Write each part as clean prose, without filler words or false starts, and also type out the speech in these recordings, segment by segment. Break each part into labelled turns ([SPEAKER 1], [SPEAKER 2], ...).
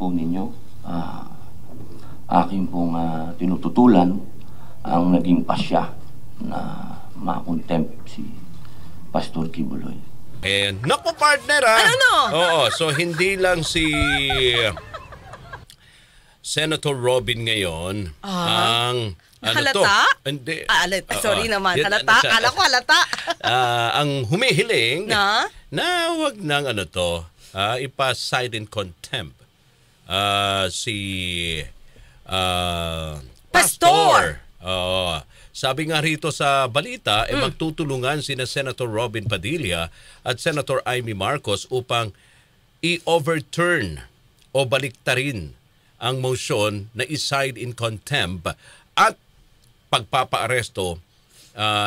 [SPEAKER 1] po ninyo, aking pong tinututulan ang naging pasya na makontempt si Pastor Kibuloy.
[SPEAKER 2] Naku partner ha?
[SPEAKER 3] Ano?
[SPEAKER 2] Oo, so hindi lang si Senator Robin ngayon ang
[SPEAKER 3] halata?
[SPEAKER 2] Hindi.
[SPEAKER 3] Sorry naman. Halata? Kala ko halata.
[SPEAKER 2] Ang humihiling
[SPEAKER 3] na
[SPEAKER 2] wag nang ipa-cite in contempt si Pastor. Sabi nga rito sa balita, magtutulungan sina Senator Robin Padilla at Senator Amy Marcos upang i-overturn o baliktarin ang motion na i-cite in contempt at pagpapaaresto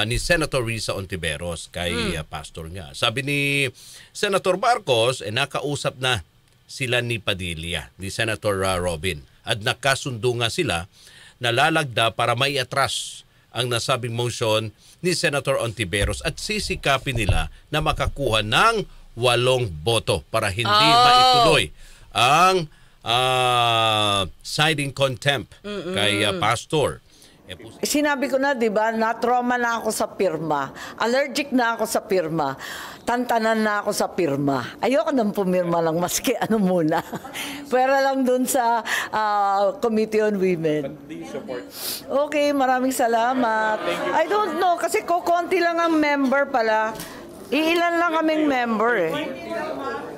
[SPEAKER 2] ni Senator Risa Hontiveros kay Pastor nga. Sabi ni Senator Marcos, nakausap na sila ni Padilla, ni Senator Robin, at nakasundo nga sila na lalagda para maiatras ang nasabing motion ni Senator Hontiveros at sisikapin nila na makakuha ng 8 boto para hindi maituloy ang citing contempt kay Pastor.
[SPEAKER 4] Sinabi ko na, di ba, na-trauma na ako sa pirma. Allergic na ako sa pirma. Tantanan na ako sa pirma. Ayoko nang pumirma lang, maski ano muna. Pwera lang dun sa Committee on Women.
[SPEAKER 5] But do you support?
[SPEAKER 4] Okay, maraming salamat. I don't know, kasi konti lang ang member pala. Iilan lang kaming member eh.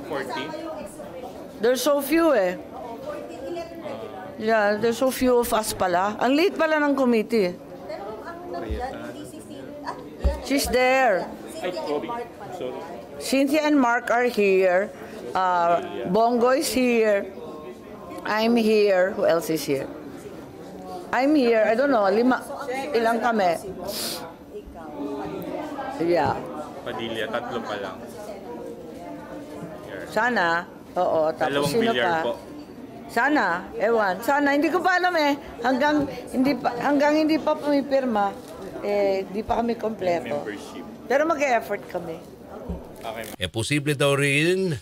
[SPEAKER 5] 40?
[SPEAKER 4] There's so few eh. Yeah, there's so few of us pala. Ang late pala ng committee. She's there.
[SPEAKER 5] Sorry.
[SPEAKER 4] Cynthia and Mark are here. Bongo is here. I'm here. Who else is here? I'm here. I don't know. 5. Ilang kami? Yeah.
[SPEAKER 5] Padilla, 3 pa lang.
[SPEAKER 4] Sana. Oo. Tapos
[SPEAKER 5] 2
[SPEAKER 4] sino
[SPEAKER 5] bilyar
[SPEAKER 4] pa?
[SPEAKER 5] po.
[SPEAKER 4] Sana, ewan. Sana, hindi ko pa alam eh. Hanggang hindi pa pumipirma, hindi pa kami kompleto.
[SPEAKER 5] Membership.
[SPEAKER 4] Pero mag-e-effort kami.
[SPEAKER 5] Okay.
[SPEAKER 2] Posible daw rin,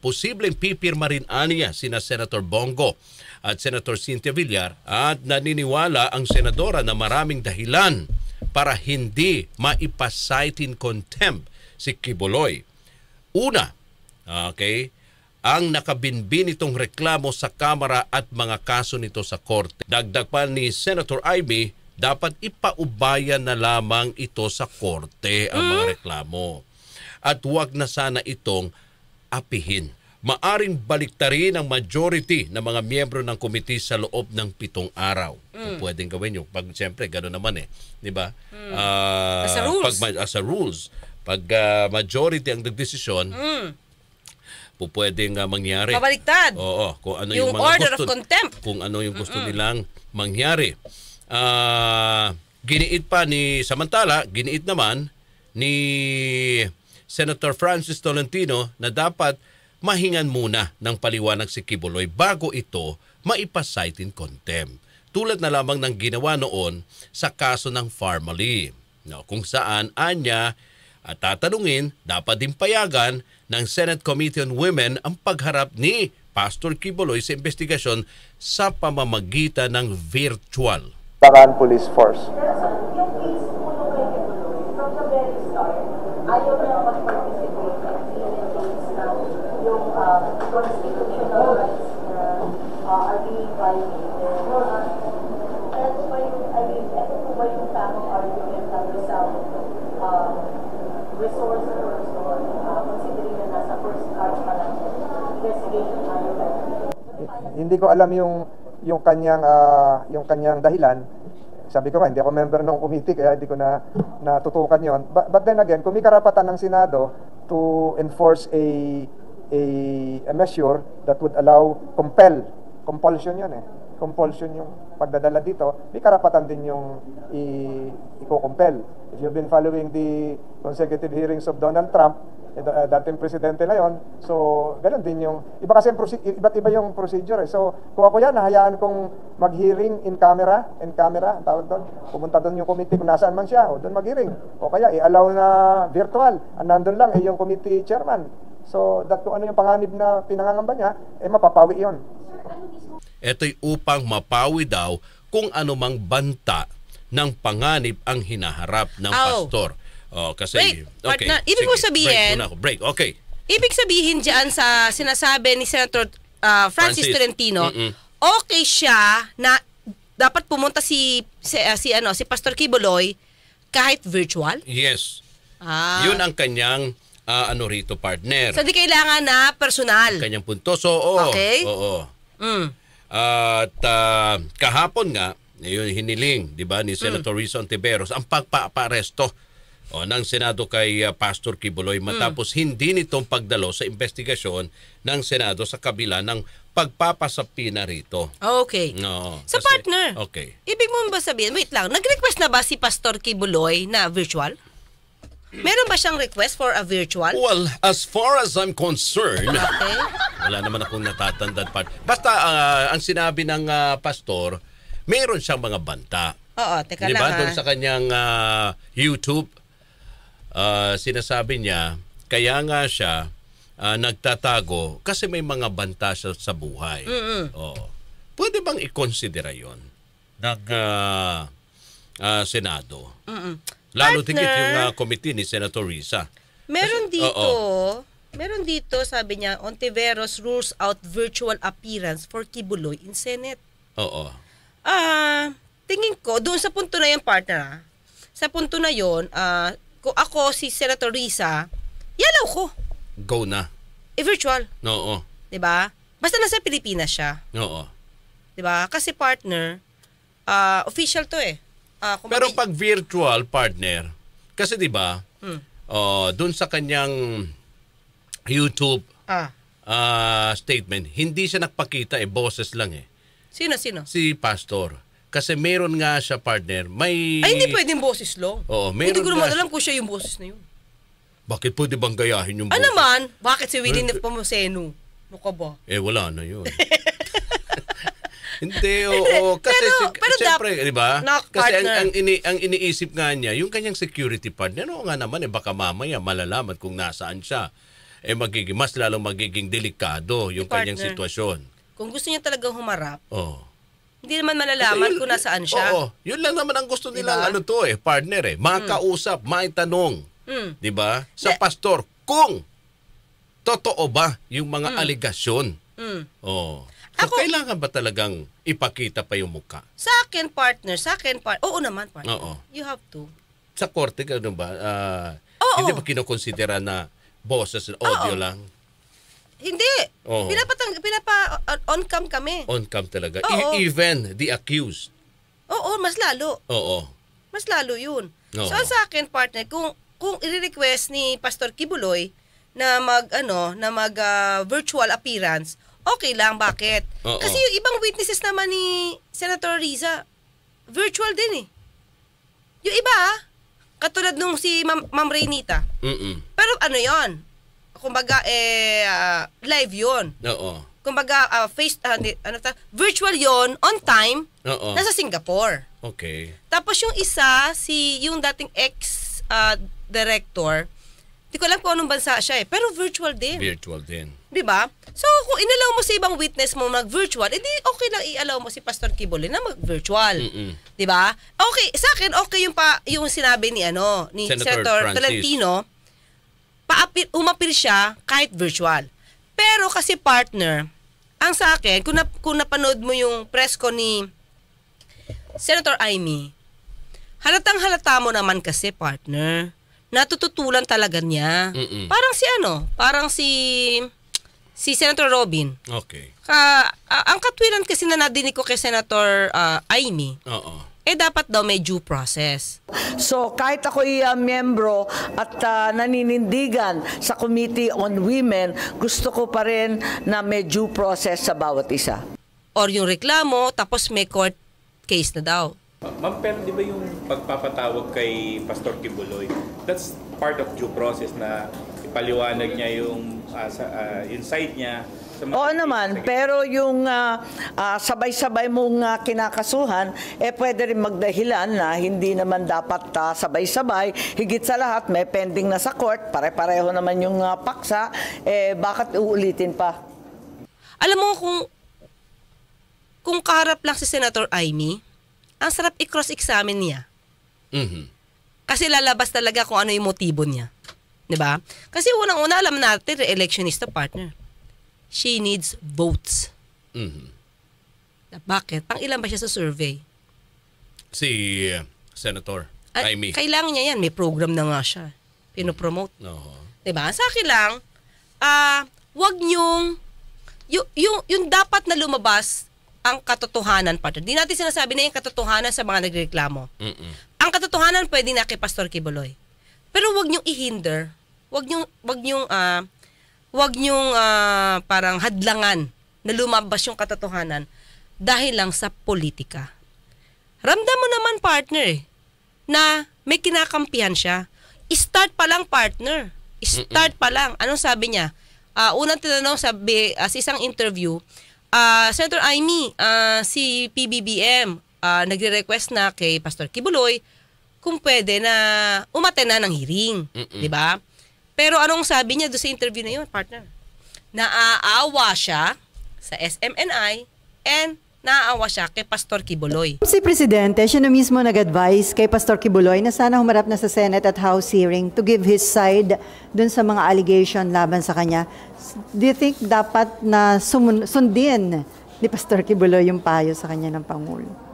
[SPEAKER 2] posibleng pipirma rin aniya sina Senator Bongo at Senator Cynthia Villar at naniniwala ang senadora na maraming dahilan para hindi maipa-cite in contempt si Kibuloy. Una, ang nakabinbin itong reklamo sa Kamara at mga kaso nito sa Korte. Dagdag pa ni Senator Amy, dapat ipaubayan na lamang ito sa Korte ang mga reklamo. At huwag na sana itong apihin. Maaring baliktarin ang majority ng mga miyembro ng komite sa loob ng 7 araw. Kung pwedeng gawin yun. Pag siyempre, gano'n naman eh. Di ba? As a rules. Pag majority ang nagdesisyon, pwedeng mangyari.
[SPEAKER 3] Pabaliktad.
[SPEAKER 2] Oo, kung ano
[SPEAKER 3] yung
[SPEAKER 2] mga
[SPEAKER 3] order
[SPEAKER 2] gusto,
[SPEAKER 3] of contempt.
[SPEAKER 2] Kung ano yung gusto nilang mangyari. Giniit naman ni Senator Francis Tolentino na dapat mahingan muna ng paliwanag si Kibuloy bago ito maipa-cite in contempt. Tulad na lamang ng ginawa noon sa kaso ng Farmally. Kung saan anya at tatanungin, dapat din payagan ng Senate Committee on Women ang pagharap ni Pastor Kibuloy sa investigasyon sa pamamagitan ng virtual.
[SPEAKER 6] Bataan Police Force.
[SPEAKER 7] Ayaw na mag-participate yung constitutional rights na are being violated. Ito ba yung tamang argument na resource person, considering na nasa first charge pa lang investigation
[SPEAKER 6] Hindi ko alam yung kanyang dahilan. Sabi ko hindi ako member ng committee kaya hindi ko na natutukan yon. But then again, kung may karapatan ng Senado to enforce a measure that would allow compulsion yun compulsion yung pagdadala dito, may karapatan din yung i-compel. If you've been following the consecutive hearings of Donald Trump, dating presidente na yon, so ganun din yung iba't iba yung procedure So kung ako yan, nahayaan kong mag-hearing in camera, tawag doon, pumunta doon yung committee kung nasaan man siya, o doon mag-hearing, o kaya i-allow na virtual, nandun lang yung committee chairman. So, that kung ano yung panganib na pinangangamba niya, mapapawi yon.
[SPEAKER 2] Ito'y upang mapawi daw kung anumang banta ng panganib ang hinaharap ng pastor. Kasi,
[SPEAKER 3] Wait, partner, ibig mo sabihin,
[SPEAKER 2] break muna ako. Break, okay.
[SPEAKER 3] Ibig sabihin dyan sa sinasabi ni Senator Francis Tolentino, okay siya na dapat pumunta si Pastor Quiboloy kahit virtual?
[SPEAKER 2] Yes. Yun ang kanyang rito, partner.
[SPEAKER 3] So, di kailangan na personal.
[SPEAKER 2] Ang kanyang punto. So, oo.
[SPEAKER 3] Okay.
[SPEAKER 2] Oo. At kahapon nga, yun hiniling, di ba, ni Senator Risa Ontiveros ang pagpapaaresto ng Senado kay Pastor Quiboloy matapos hindi nitong pagdalo sa investigasyon ng Senado sa kabila ng pagpapasapi na rito.
[SPEAKER 3] Okay.
[SPEAKER 2] No,
[SPEAKER 3] Sa partner,
[SPEAKER 2] okay.
[SPEAKER 3] ibig mo ba sabihin, wait lang, nag-request na ba si Pastor Quiboloy na virtual? Meron ba siyang request for a virtual?
[SPEAKER 2] Well, as far as I'm concerned,
[SPEAKER 3] Okay.
[SPEAKER 2] wala naman akong natatandaan part. Basta ang sinabi ng pastor, meron siyang mga banta.
[SPEAKER 3] Oo, teka
[SPEAKER 2] Di ba?
[SPEAKER 3] lang
[SPEAKER 2] Doon sa kanyang YouTube, sinasabi niya, kaya nga siya nagtatago kasi may mga banta siya sa buhay. Oo. Pwede bang i-considera yon ng Senado? Lalo
[SPEAKER 3] Partner.
[SPEAKER 2] tigit yung committee ni Senator Risa.
[SPEAKER 3] Meron
[SPEAKER 2] Kasi-
[SPEAKER 3] dito,
[SPEAKER 2] oo.
[SPEAKER 3] meron dito, sabi niya, Ontiveros rules out virtual appearance for Quiboloy in Senate.
[SPEAKER 2] Oo.
[SPEAKER 3] Tingin ko, doon sa punto na yung partner, sa punto na yon, kung ako si Senator Risa, yalaw ko.
[SPEAKER 2] Go na.
[SPEAKER 3] Virtual,
[SPEAKER 2] Oo.
[SPEAKER 3] 'di ba? Basta nasa Pilipinas siya,
[SPEAKER 2] Oo.
[SPEAKER 3] 'di ba? Kasi partner, official 'to eh.
[SPEAKER 2] Pero pag virtual partner, kasi 'di ba? Doon sa kanyang YouTube statement, hindi siya nagpakita boses lang eh.
[SPEAKER 3] Sino?
[SPEAKER 2] Si pastor. Kasi meron nga siya partner, may
[SPEAKER 3] Ay, hindi pwedeng boses lang.
[SPEAKER 2] Oo,
[SPEAKER 3] Hindi
[SPEAKER 2] meron
[SPEAKER 3] ko naman
[SPEAKER 2] nga-
[SPEAKER 3] alam kung siya yung boses na yun.
[SPEAKER 2] Bakit pwede bang gayahin yung
[SPEAKER 3] Ano
[SPEAKER 2] boses?
[SPEAKER 3] naman? Bakit si Willie Nepomuceno? Ano ka ba?
[SPEAKER 2] Wala na yun. Hindi, oo. Kasi
[SPEAKER 3] pero
[SPEAKER 2] siyempre, di ba? Kasi
[SPEAKER 3] partner.
[SPEAKER 2] ang iniisip nga niya, yung kanyang security partner, oo nga naman, baka mamaya malalaman kung nasaan siya. Mas lalong magiging delikado yung kanyang
[SPEAKER 3] partner.
[SPEAKER 2] sitwasyon.
[SPEAKER 3] Kung gusto niya talagang humarap,
[SPEAKER 2] Oo.
[SPEAKER 3] hindi naman malalaman kung nasaan siya.
[SPEAKER 2] Oo. Yun lang naman ang gusto nilang
[SPEAKER 3] Diba?
[SPEAKER 2] partner makausap, maitanong. Di ba? Sa
[SPEAKER 3] De-
[SPEAKER 2] pastor, kung totoo ba yung mga aligasyon. Oo. So, kailangan ba talagang ipakita pa yung mukha?
[SPEAKER 3] Sa akin, partner. Oo naman, partner.
[SPEAKER 2] Oo.
[SPEAKER 3] You have to.
[SPEAKER 2] Sa korte, gano'n ba?
[SPEAKER 3] Oo.
[SPEAKER 2] Hindi ba kinokonsidera na boses and audio
[SPEAKER 3] Oo.
[SPEAKER 2] lang?
[SPEAKER 3] Hindi.
[SPEAKER 2] Oo.
[SPEAKER 3] On-cam kami.
[SPEAKER 2] On cam talaga.
[SPEAKER 3] Oo.
[SPEAKER 2] Even the accused.
[SPEAKER 3] Oo, mas lalo.
[SPEAKER 2] Oo.
[SPEAKER 3] Mas lalo yun.
[SPEAKER 2] Oo.
[SPEAKER 3] So sa akin, partner, kung i-request ni Pastor Quiboloy na mag virtual appearance, okay lang. Bakit?
[SPEAKER 2] Oo.
[SPEAKER 3] Kasi yung ibang witnesses naman ni Senator Riza, virtual din eh. Yung iba, katulad nung si Ma'am Reynita. Pero ano yon? Kumbaga, live yon.
[SPEAKER 2] Oo.
[SPEAKER 3] Kumbaga, virtual yon on time,
[SPEAKER 2] Oo.
[SPEAKER 3] nasa Singapore.
[SPEAKER 2] Okay.
[SPEAKER 3] Tapos yung isa, yung dating ex-director, di ko alam kung anong bansa siya eh, pero virtual din.
[SPEAKER 2] Virtual din.
[SPEAKER 3] Di ba? So, kung inalaw mo sa ibang witness mo mag-virtual, edi okay lang i-allow mo si Pastor Quiboloy na mag-virtual. Di ba? Okay, sa akin, okay yung sinabi ni
[SPEAKER 2] Senator Francis.
[SPEAKER 3] Tolentino, umapil siya kahit virtual. Pero kasi partner, ang sa akin, kung napanood mo yung press ko ni Senator Amy, halatang-halata mo naman kasi, partner, natututulan talaga niya. Parang si Senator Robin.
[SPEAKER 2] Okay.
[SPEAKER 3] Ang katwiran kasi na nadinig ko kay Senator Amy,
[SPEAKER 2] Oo.
[SPEAKER 3] dapat daw may due process.
[SPEAKER 4] So kahit ako'y miyembro at naninindigan sa Committee on Women, gusto ko pa rin na may due process sa bawat isa.
[SPEAKER 3] Or yung reklamo, tapos may court case na daw.
[SPEAKER 5] Ma'am, pero di ba yung pagpapatawag kay Pastor Quiboloy, that's part of due process na ipaliwanag niya yung side niya Sa mga
[SPEAKER 4] Oo naman, pero yung sabay-sabay mong kinakasuhan, pwede rin magdahilan na hindi naman dapat sabay-sabay. Higit sa lahat, may pending na sa court, pare-pareho naman yung paksa, bakit uulitin pa?
[SPEAKER 3] Alam mo, kung kaharap lang si Senator Amy, ang sarap i-cross-examine niya. Kasi lalabas talaga kung ano yung motibo niya. 'Di ba? Kasi unang-una, alam natin, re-electionista partner. She needs votes. Bakit? Pang-ilan ba siya sa survey?
[SPEAKER 2] Si Senator Amy.
[SPEAKER 3] Kailangan niya yan. May program na nga siya. Pinopromote.
[SPEAKER 2] Oo.
[SPEAKER 3] 'Di ba? Sa akin lang, wag niyong yung dapat na lumabas ang katotohanan, partner. Di natin sinasabi na yung katotohanan sa mga nagreklamo. Ang katotohanan pwede na kay Pastor Kibuloy. Pero wag niyong i-hinder. Wag niyong parang hadlangan na lumabas yung katotohanan dahil lang sa politika. Ramdam mo naman, partner, na may kinakampihan siya. Start pa lang, partner. Start pa lang. Anong sabi niya? Unang tinanong sa isang interview, Senator Amy, si PBBM nagre-request na kay Pastor Kibuloy kung pwede na umattend na ng hearing, 'di ba? Pero anong sabi niya doon sa interview na 'yon, partner? Naaawa siya sa SMNI and naaawa siya kay Pastor Kibuloy.
[SPEAKER 8] Si Presidente, siya na mismo nag-advise kay Pastor Kibuloy na sana humarap na sa Senate at House hearing to give his side dun sa mga allegation laban sa kanya. Do you think dapat na sundin ni Pastor Kibuloy yung payo sa kanya ng Pangulo?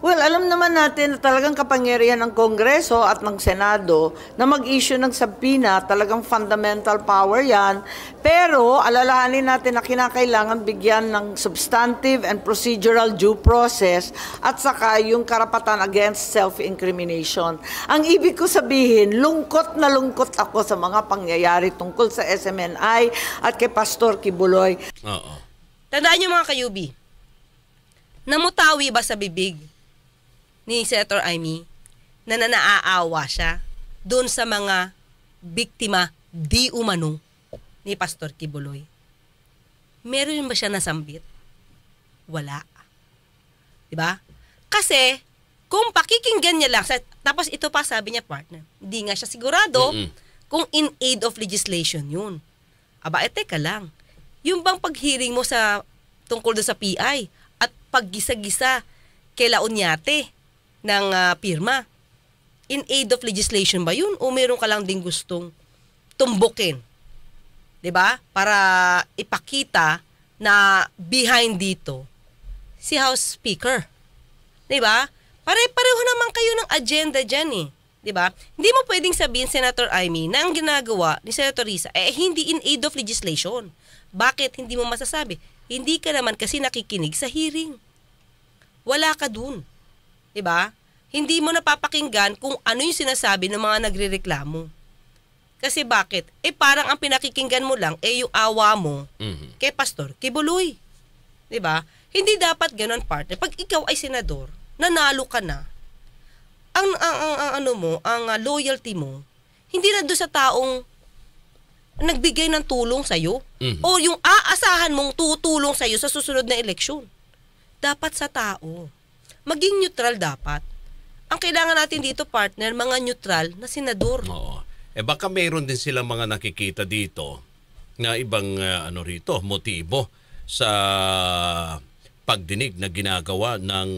[SPEAKER 4] Well, alam naman natin na talagang kapangyarihan ng Kongreso at ng Senado na mag-issue ng subpoena, talagang fundamental power yan. Pero alalahanin natin na kinakailangan bigyan ng substantive and procedural due process at saka yung karapatan against self-incrimination. Ang ibig ko sabihin, lungkot na lungkot ako sa mga pangyayari tungkol sa SMNI at kay Pastor Kibuloy.
[SPEAKER 3] Tandaan niyo mga kayubi, namutawi ba sa bibig ni Senator Amy na naaawa siya doon sa mga biktima di umano ni Pastor Kibuloy? Meron ba siya nasambit? Wala. Diba? Kasi kung pakikinggan niya lang, tapos ito pa sabi niya, partner, hindi nga siya sigurado kung in aid of legislation yun. Aba, teka lang. Yung bang pag-hearing mo tungkol doon sa PI at paggisa-gisa kay La Oñate ng pirma, in aid of legislation ba yun o meron ka lang din gustong tumbukin? 'Di ba? Para ipakita na behind dito si House Speaker. 'Di ba? Pare-pareho naman kayo ng agenda diyan eh. 'Di ba? Hindi mo pwedeng sabihin, Senator Amy, na ang ginagawa ni Senator Risa hindi in aid of legislation. Bakit hindi mo masasabi? Hindi ka naman kasi nakikinig sa hearing. Wala ka dun. 'Di ba? Hindi mo napapakinggan kung ano yung sinasabi ng mga nagrereklamo. Kasi bakit? Parang ang pinakikinggan mo lang yung awa mo kay Pastor Kibuloy. 'Di ba? Hindi dapat ganoon, partner. Pag ikaw ay senador, nanalo ka na. Ang loyalty mo hindi na doon sa taong nagbigay ng tulong sa iyo o yung aasahan mong tutulong sa iyo sa susunod na eleksyon. Dapat sa tao. Maging neutral dapat. Ang kailangan natin dito, partner, mga neutral na senador.
[SPEAKER 2] Oo. Baka mayroon din silang mga nakikita dito na ibang rito, motibo sa pagdinig na ginagawa ng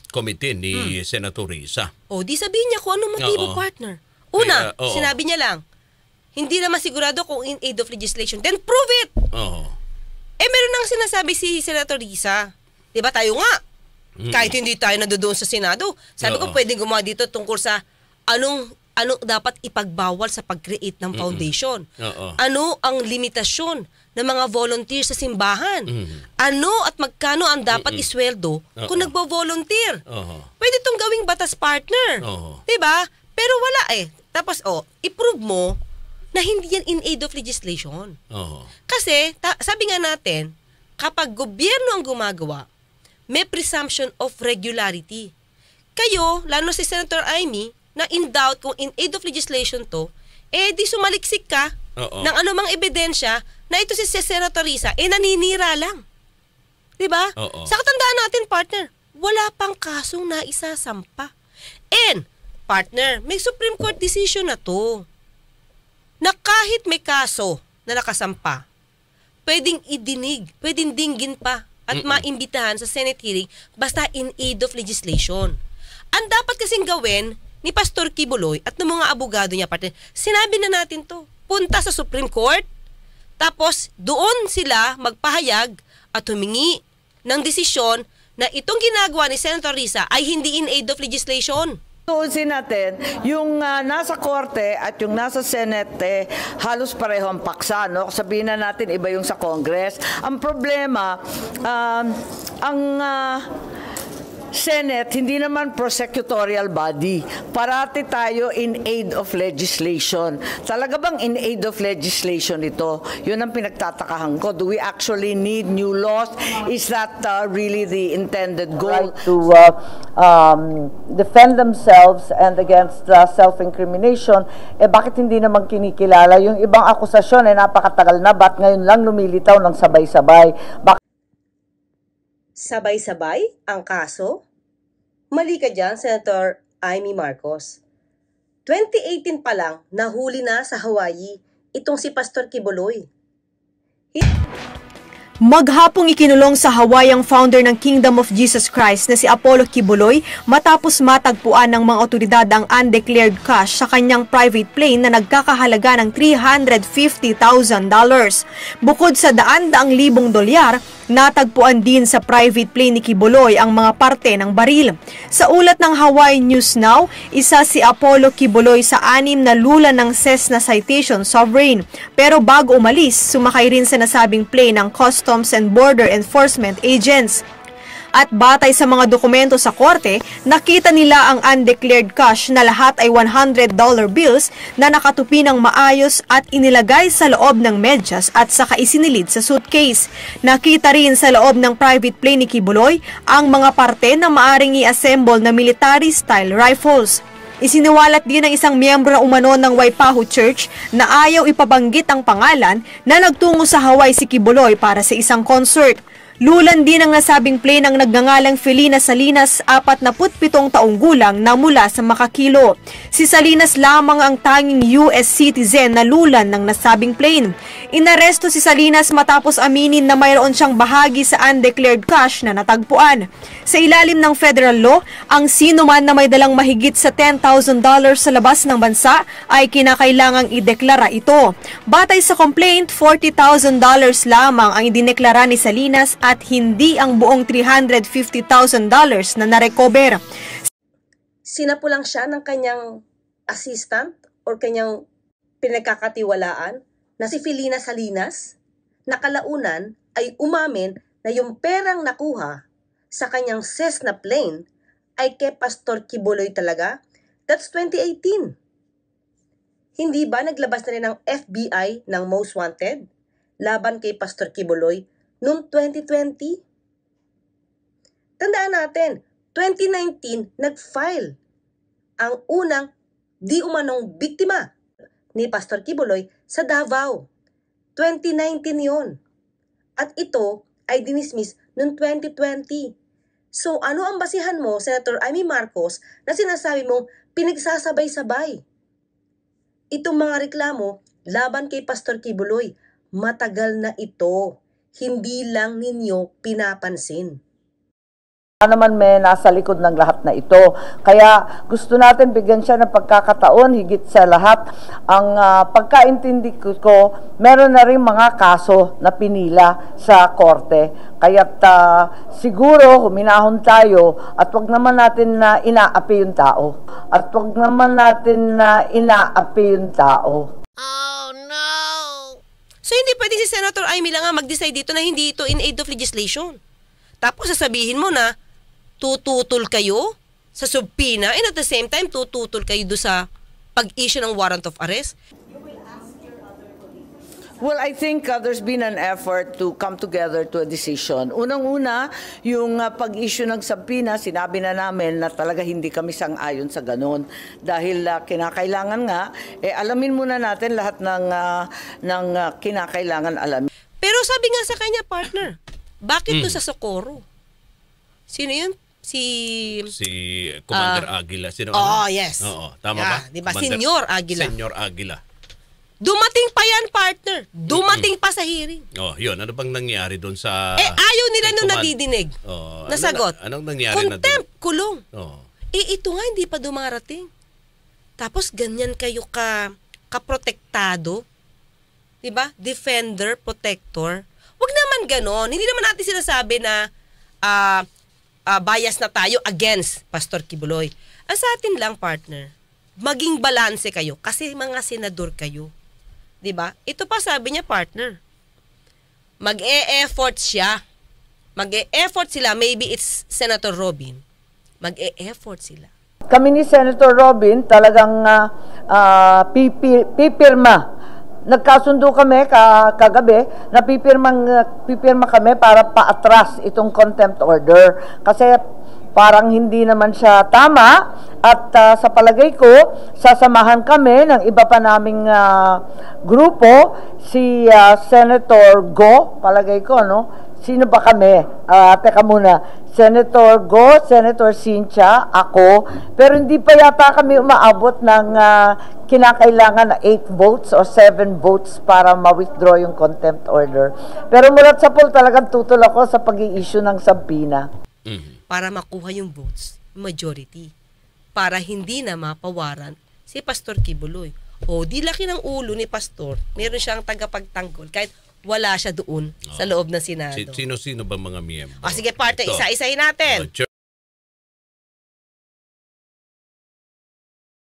[SPEAKER 2] komite ni Senator Risa.
[SPEAKER 3] Di sabihin niya kung anong motibo, partner. Una, sinabi niya lang, hindi naman sigurado kung in aid of legislation. Then prove it! Meron nang sinasabi si Senator Risa. Diba tayo nga? Kahit hindi tayo nandoon sa Senado. Sabi ko, pwedeng gumawa dito tungkol sa anong dapat ipagbawal sa pag-create ng foundation. Ano ang limitasyon ng mga volunteers sa simbahan? Ano at magkano ang dapat isweldo kung nagbo-volunteer? Pwede itong gawing batas, partner. Diba? Pero wala eh. Tapos, i-prove mo na hindi yan in aid of legislation. Kasi, sabi nga natin, kapag gobyerno ang gumagawa, may presumption of regularity. Kayo, lalo si Senator Amy, na in doubt kung in aid of legislation to, di sumaliksik ka ng anumang ebidensya na ito si Senator Risa, naninira lang. Diba?
[SPEAKER 2] Oo.
[SPEAKER 3] Sa katandaan natin, partner, wala pang kasong naisasampa. And, partner, may Supreme Court decision na to. Na kahit may kaso na nakasampa, pwedeng idinig, pwedeng dinggin pa at maimbitahan sa Senate hearing basta in aid of legislation. Ang dapat kasing gawin ni Pastor Kibuloy at ng mga abogado niya, partner, sinabi na natin to. Punta sa Supreme Court, tapos doon sila magpahayag at humingi ng desisyon na itong ginagawa ni Senator Risa ay hindi in aid of legislation.
[SPEAKER 4] Tuusin natin, yung nasa korte at yung nasa Senate, halos pareho ang paksa, no? Sabihin na natin, iba yung sa Congress. Ang problema, ang Senate, hindi naman prosecutorial body. Parati tayo in aid of legislation. Talaga bang in aid of legislation ito? Yun ang pinagtatakahan ko. Do we actually need new laws? Is that really the intended goal?
[SPEAKER 9] Right to defend themselves and against self-incrimination, bakit hindi naman kinikilala? Yung ibang akusasyon ay napakatagal na, ba't ngayon lang lumilitaw ng sabay-sabay?
[SPEAKER 3] Sabay-sabay ang kaso? Mali ka dyan, Senator Amy Marcos. 2018 pa lang, nahuli na sa Hawaii itong si Pastor Kibuloy.
[SPEAKER 10] Maghapong ikinulong sa Hawaii ang founder ng Kingdom of Jesus Christ na si Apollo Kibuloy matapos matagpuan ng mga otoridad ang undeclared cash sa kanyang private plane na nagkakahalaga ng $350,000. Bukod sa daan-daang libong dolyar, natagpuan din sa private plane ni Kibuloy ang mga parte ng baril. Sa ulat ng Hawaii News Now, isa si Apollo Kibuloy sa 6 na lula ng Cessna Citation Sovereign. Pero bago umalis, sumakay rin sa nasabing plane ng Customs and Border Enforcement agents. At batay sa mga dokumento sa korte, nakita nila ang undeclared cash na lahat ay $100 bills na nakatupi ng maayos at inilagay sa loob ng medyas at saka isinilid sa suitcase. Nakita rin sa loob ng private plane ni Kibuloy ang mga parte na maaring i-assemble na military-style rifles. Isiniwalat din ng isang miyembro na umano ng Waipahu Church na ayaw ipabanggit ang pangalan na nagtungo sa Hawaii si Kibuloy para sa isang concert. Lulan din ang nasabing plane ang nagngangalang Felina Salinas, 47 taong gulang na mula sa Makakilo. Si Salinas lamang ang tanging US citizen na lulan ng nasabing plane. Inaresto si Salinas matapos aminin na mayroon siyang bahagi sa undeclared cash na natagpuan. Sa ilalim ng federal law, ang sino man na may dalang mahigit sa $10,000 sa labas ng bansa ay kinakailangang ideklara ito. Batay sa complaint, $40,000 lamang ang idineklara ni Salinas at hindi ang buong $350,000 na narecover.
[SPEAKER 3] Sinapulang siya ng kanyang assistant or kanyang pinagkakatiwalaan na si Felina Salinas, na kalaunan ay umamin na yung perang nakuha sa kanyang Cessna plane ay kay Pastor Kibuloy talaga. That's 2018. Hindi ba naglabas na rin ng FBI ng Most Wanted laban kay Pastor Kibuloy noong 2020? Tandaan natin, 2019 nag-file ang unang di umanong biktima ni Pastor Kibuloy sa Davao. 2019 yon. At ito ay dinismiss noong 2020. So ano ang basihan mo, Senator Amy Marcos, na sinasabi mong pinagsasabay-sabay itong mga reklamo laban kay Pastor Kibuloy? Matagal na ito. Hindi lang ninyo pinapansin.
[SPEAKER 9] Naman may nasa likod ng lahat na ito. Kaya gusto natin bigyan siya ng pagkakataon, higit sa lahat. Ang pagkaintindi ko, meron na rin mga kaso na pinila sa korte. Kaya't siguro huminahon tayo at wag naman natin na inaapi yung tao.
[SPEAKER 3] Oh no! So hindi pwede si Senator Amy lang mag-decide dito na hindi ito in aid of legislation. Tapos sasabihin mo na tututol kayo sa subpoena and at the same time tututol kayo do sa pag-issue ng warrant of arrest.
[SPEAKER 4] Well, I think there's been an effort to come together to a decision. Unang-una, yung pag-issue ng subpoena, sinabi na namin na talaga hindi kami sang-ayon sa ganun. Dahil kinakailangan nga, alamin muna natin lahat ng kinakailangan alamin.
[SPEAKER 3] Pero sabi nga sa kanya, partner, bakit to sa Socorro? Sino yun? Si
[SPEAKER 2] Commander Aguila. Sino?
[SPEAKER 3] Yes.
[SPEAKER 2] Oo, tama ba?
[SPEAKER 3] Diba?
[SPEAKER 2] Commander-
[SPEAKER 3] Senyor Aguila.
[SPEAKER 2] Senyor Aguila.
[SPEAKER 3] Dumating pa yan, partner. Dumating pa sa hearing.
[SPEAKER 2] Oh, yun. Ano bang nangyari doon sa...
[SPEAKER 3] Ayaw nila
[SPEAKER 2] kay
[SPEAKER 3] nung
[SPEAKER 2] Command-
[SPEAKER 3] nadidinig.
[SPEAKER 2] Oh,
[SPEAKER 3] Nasagot.
[SPEAKER 2] Anong nangyari na doon?
[SPEAKER 3] Contempt, kulong.
[SPEAKER 2] Oh.
[SPEAKER 3] Ito nga, hindi pa dumarating. Tapos ganyan kayo kaprotektado. Diba? Defender, protector. Wag naman ganon. Hindi naman natin sinasabi na bias na tayo against Pastor Kibuloy. Ang sa atin lang, partner, maging balanse kayo kasi mga senador kayo. 'Di ba? Ito pa sabi niya, partner. Mag-e-effort siya. Mag-e-effort sila, maybe it's Senator Robin. Mag-e-effort sila.
[SPEAKER 9] Kami ni Senator Robin talagang pipirma. Nagkasundo kami kagabi na pipirma kami para paatras itong contempt order kasi parang hindi naman siya tama at sa palagay ko sasamahan kami ng iba pa naming grupo, si Senator Go, palagay ko, no? Sino ba kami? Teka muna. Senator Go, Senator Cynthia, ako. Pero hindi pa yata kami umaabot ng kinakailangan na 8 votes o 7 votes para ma-withdraw yung contempt order. Pero mulat sa poll talagang tutol ako sa pag-i-issue ng subpoena.
[SPEAKER 3] Para makuha yung votes, majority. Para hindi na mapawaran si Pastor Kibuloy. O, di laki ng ulo ni Pastor. Meron siyang tagapagtanggol kahit wala siya doon sa loob ng Senado.
[SPEAKER 2] Sino-sino ba mga miyembro?
[SPEAKER 3] Sige, parte, isa-isahin natin.